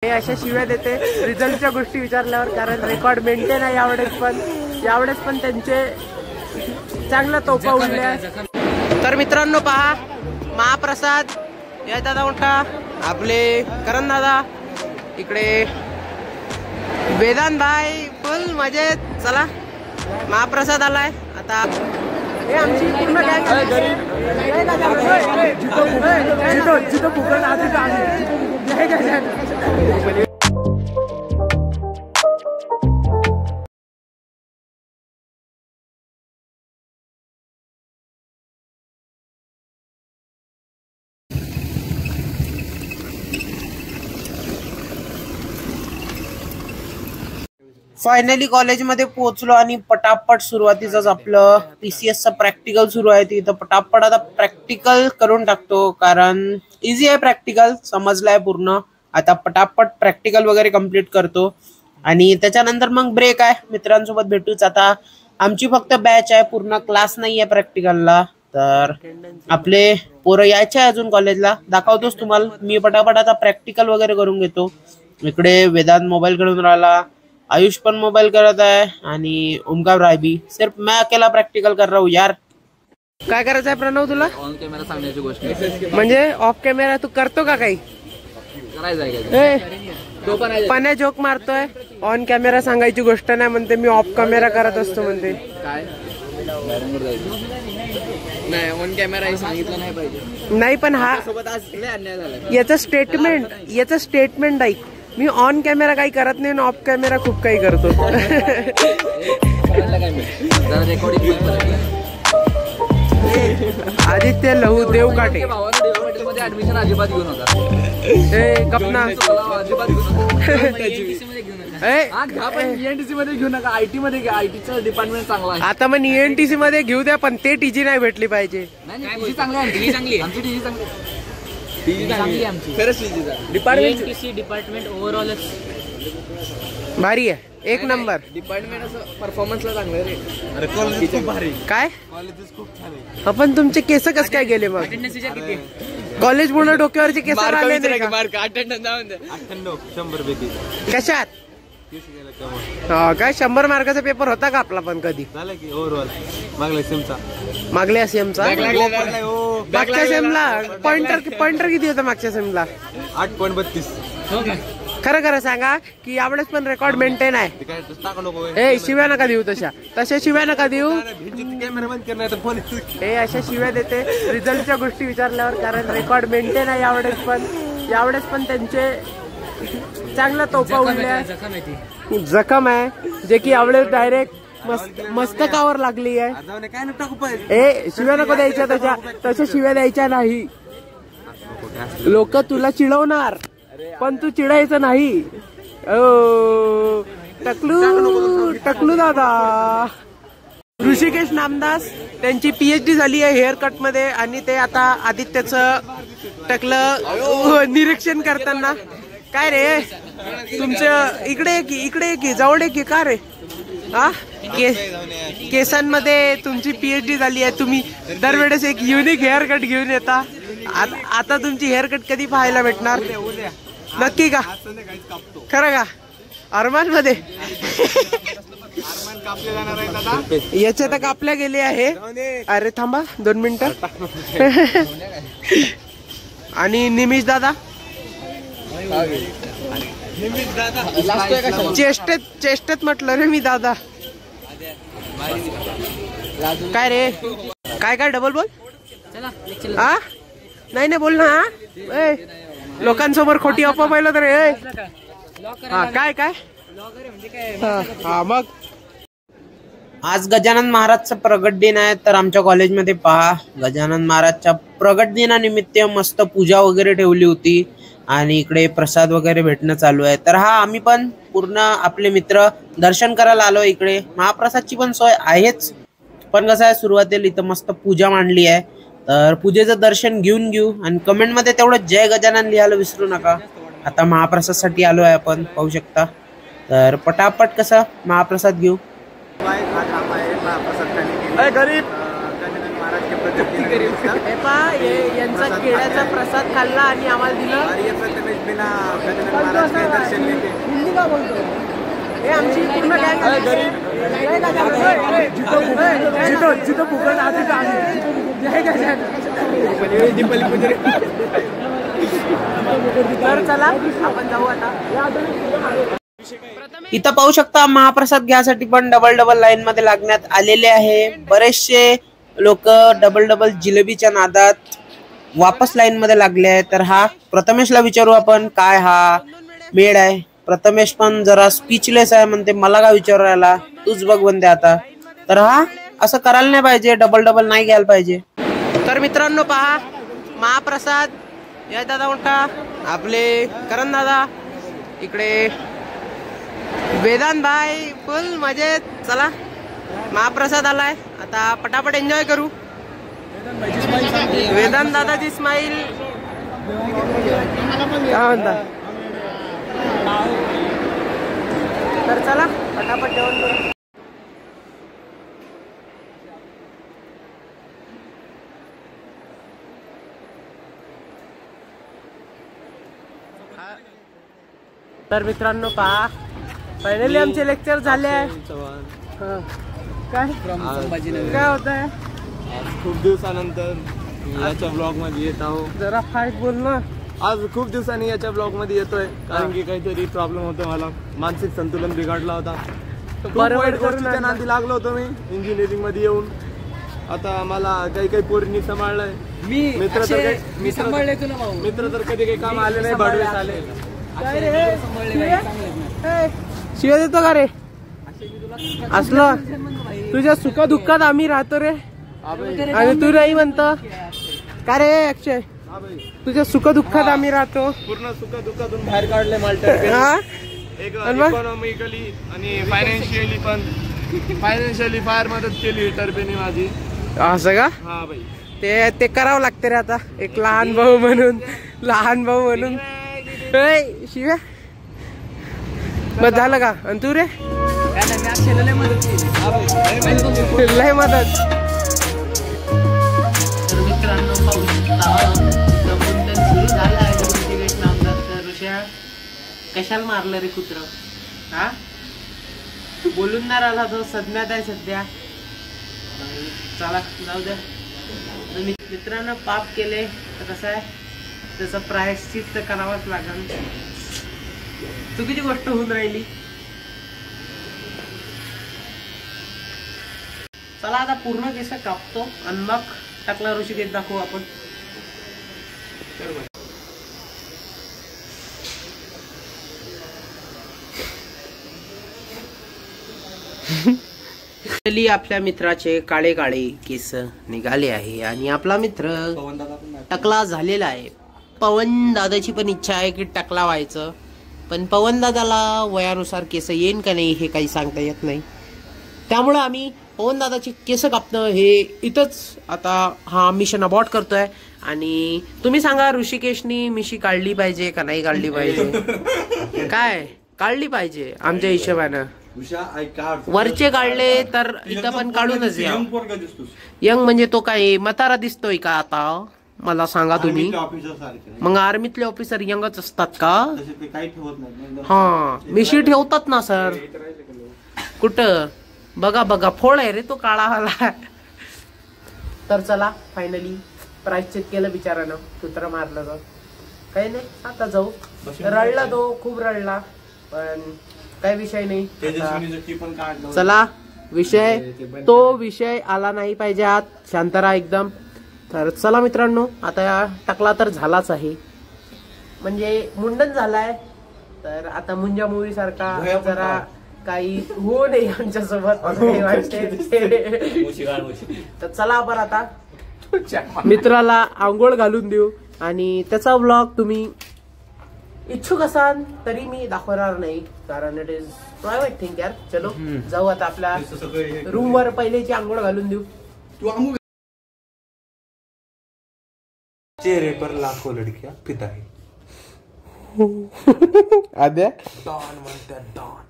हे अशा शिव्या देते रिझल्टच्या गोष्टी विचारल्यावर, कारण रेकॉर्ड मेंटेन आहे यावेळेस पण त्यांचे चांगला तोफा उडल्या। तर मित्रांनो पहा, महाप्रसाद या दादा मोठा, आपले करण दादा, इकडे वेदांत भाई फुल मजेत। चला महाप्रसाद आलाय आता। हे आमची पूर्ण गँग फायनली कॉलेजमध्ये पोहोचलो आणि पटापट सुरुवातीच आपलं PCS चा प्रॅक्टिकल सुरू आहे। तिथं पटापट आता प्रॅक्टिकल करून टाकतो, कारण इझी आहे प्रॅक्टिकल, समजलाय पूर्ण। आता पटापट प्रॅक्टिकल वगैरे कंप्लीट करतो आणि त्याच्यानंतर मग ब्रेक आहे, मित्रांसोबत भेटूच। आता आमची फक्त बॅच आहे, पूर्ण क्लास नाही आहे प्रॅक्टिकलला। तर आपले पोरं यायचे अजून कॉलेजला, दाखवतोच तुम्हाला मी। पटापट आता प्रॅक्टिकल वगैरे करून घेतो। इकडे वेदांत मोबाईल खेळून राहिला, आयुष पण मोबाईल करत आहे आणि ओमकार राय भी। सिर्फ मैं अकेला प्रॅक्टिकल कर रहा हूँ यार। काय करायचं आहे प्रणव तुला? ऑन कॅमेरा सांगण्याची गोष्ट म्हणजे ऑफ कॅमेरा तू करतो का काही? तो पण जोक मारतोय, ऑन कॅमेरा सांगायची गोष्ट नाही म्हणते, मी ऑफ कॅमेरा करत असतो म्हणते। काय नाही, ऑन कॅमेरा सांगितलं नाही पाहिजे। नाही पण हा सोबत आज लय अन्याय झाला। याचं स्टेटमेंट ऐक, मी ऑन कॅमेरा काही करत नाही, ऑफ कॅमेरा खूप काही करतो। आदित्य लहू देव काटे ऍडमिशन अजिबात घेऊ नका। कपना ENTC मध्ये घेऊ नका, IT मध्ये घ्या, ITचं डिपार्टमेंट चांगलं आहे। आता मग ENTC मध्ये घेऊ द्या, पण ते TG नाही भेटली पाहिजे। डिपार्टमेंट ओव्हरऑल भारी आहे, एक नंबर डिपार्टमेंट असं परफॉर्मन्सला चांगलं रे। काय आपण तुमचे केस कस काय गेले मग? कॉलेज पूर्ण डोक्यावरचे केस आले नाही का? कशात? काय 100 मार्काचा पेपर होता का आपला पण कधी? मागल्या सेमचा मागच्या सेमला पॉइंटर किती होता मागच्या सेमला? 8.32। खरं सांगा की यावेळेस पण रेकॉर्ड मेंटेन आहे। ए शिव्या नका देऊ, तशा शिव्या नका देऊ। हे अशा शिव्या देते रिझल्टच्या गोष्टी विचारल्यावर, कारण रेकॉर्ड मेंटेन आहे यावेळेस पण त्यांचे चांगला तोफा उडल्या। जखम आहे जे की यावेळेस डायरेक्ट मस्तकावर लागली आहे। ए शिव्या नको द्यायच्या, तशा शिव्या द्यायच्या नाही। लोक तुला चिडवणार पण तू चिडायचं नाही। टकलू दादा ऋषिकेश नामदास, त्यांची PhD झाली आहे हेअर कट मध्ये, आणि ते आता आदित्यचं टकलं निरीक्षण करताना। काय रे तुमचं इकडे की जवळ की का रे? हा केसांमध्ये तुमची PhD झाली आहे, तुम्ही दरवेळेस एक युनिक हेअर कट घेऊन येता। आता तुमची हेअर कट कधी पाहायला भेटणार? नक्की का? खरं का? अरमान मध्ये याच्या तर कापल्या गेले आहे। अरे थांबा 2 मिनिटं। आणि निमिष दादा चेष्टेत म्हटलं रे मी दादा। काय रे काय डबल बोल? हा नाही बोल ना। लोकांसमोर खोटी अफवा पाहिलं तर काय मग आज गजानन महाराजचा प्रगट दिन आहे। तर आमच्या कॉलेजमध्ये पहा, गजानन महाराजच्या प्रगट दिनानिमित्त मस्त पूजा वगैरे ठेवली होती आणि इकडे प्रसाद वगैरे भेटणं चालू आहे। तर आम्ही पण पूर्ण आपले मित्र दर्शन करायला आलो। इकडे महाप्रसादची पण सोय आहेच, पण कसं आहे सुरुवातीला इथं मस्त पूजा मांडली आहे। तर पूजेचं दर्शन घेऊ आणि कमेंटमध्ये तेवढं जय गजानन लिहायला विसरू नका। आता महाप्रसादसाठी आलो आहे आपण, पाहू शकता। तर पटापट कसं महाप्रसाद घेऊ। गरीब यांचा केळ्याचा प्रसाद खाल्ला आणि आम्हाला दिलं बिना गजानन महाराज के दर्शन लेके हिंदी का बोलतो हे आमची पूर्ण गँग अरे गरीब जिथं फुकट आधी दीपाली पुजारी तर चला आपण जाऊ आता. इथं पाहू शकता महाप्रसाद घ्यासाठी पण डबल लाईन मध्ये लागण्यात आलेले आहे. बरेचसे लोक डबल जिलेबीच्या नादात वापस लाईन मध्ये लागले आहे. तर हा प्रथमेशला विचारू आपण काय हा मेड आहे. प्रथमेश पण जरा स्पीचलेस आहे, म्हणते मला काय विचारू राहिला, तूच बघ म्हणते आता. तर हा असं करायला नाही पाहिजे, डबल नाही घ्यायला पाहिजे. तर मित्रांनो पहा महाप्रसाद या दादा मोठा आपले करण दादा, इकडे वेदांत भाई फुल मजेत. चला महाप्रसाद आलाय, आता पटापट एन्जॉय करू. वेदांत दादाची स्माइल काय म्हणता. तर चला पटापट जेवण करू. तर मित्रांनो पहा फायनली आमचे लेक्चर झाले आहे. काय काय होत आहे. खूप दिवसानंतर याच्या ब्लॉग मध्ये येत आहो. जरा फाईट बोल ना. आज खूप दिवसांनी याच्या ब्लॉग मध्ये येतोय कारण की काहीतरी प्रॉब्लेम होतो. मला मानसिक संतुलन बिघडला होता. बरोबर गोष्टीच्या नादी लागलो होतो मी इंजिनिअरिंग मध्ये येऊन. आता मला काही पोरींनी सांभाळलंय. मित्र तर कधी काही काम आले नाही, बडवेस आले. शिवाय देतो का रे असलं. तुझ्या सुखा दुःखात आम्ही राहतो रे आणि तू नाही म्हणतो का रे अक्षय. तुझ्या सुख दुःखात आम्ही राहतो. पूर्ण सुख दुःखातून बाहेर काढले माल्टर. इकॉनॉमिकली आणि फायनान्शियली फार मदत केली टर्बेने माझी. असं का. हा भाई ते करावं लागते रे आता एक लहान भाऊ म्हणून. शिव्या मग झालं का. आणि तू रे लय मदत. मित्रांनो पाहू शकता कशाला मारलं रे कुत्र. हा बोलून नाही राहिला तो सदम्यात आहे सध्या. चला जाऊ द्या. मित्रांनो पाप केले तर कसं आहे त्याचं प्रायश्चित्त करावंच लागेल. चुकीची गोष्ट होऊन राहिली. चला आता पूर्ण केस कापतो आणि मग टाकला ऋषिकेश दाखवू आपण. आपल्या मित्राचे काळे केस निघाले आहे आणि आपला मित्र टकला झालेला आहे. पवन दादाची पण इच्छा आहे की टकला व्हायचं, पण पवन दादाला वयानुसार केस येईन का नाही हे काही सांगता येत नाही. त्यामुळे आम्ही पवन दादाची केस कापणं हे इथंच आता हा मिशन अबॉर्ट करतोय. आणि तुम्ही सांगा ऋषिकेशनी मिशी काढली पाहिजे का नाही काढली पाहिजे. काय काढली पाहिजे आमच्या हिशोबानं. वरचे काढले तर इथं पण काढूनच या. यंग म्हणजे तो काय म्हातारा दिसतोय का आता मला सांगा तुम्ही. मग आर्मीतले ऑफिसर यंगच असतात का. हा मिशी ठेवतात ना सर. कुठं बघा फोड आहे रे तो काळावाला. तर चला फायनली प्रायश्चित केलं बिचारानं. कुत्र मारलं तर काही नाही. आता जाऊ. रडला तो खूप रडला पण काही विषय नाही. चला विषय आला नाही पाहिजे आत. शांत राहा एकदम. तर चला मित्रांनो आता टाकला तर झालाच आहे म्हणजे मुंडन झालाय. तर आता मुंजा मूवी सारखा जरा काही होऊ नये आमच्यासोबत तर चला आपण आता मित्राला आंघोळ घालून देऊ. आणि त्याचा व्लॉग तुम्ही इच्छुक असाल तरी मी दाखवणार नाही कारण इट इज प्रायव्हेट थिंग यार. चलो जाऊ आता आपल्या रूम वर पहिलेची आंघोळ घालून देऊ. चेहरे पर लाखों लड़कियां फिदा है. आद्या डॉन म्हणतात डॉन.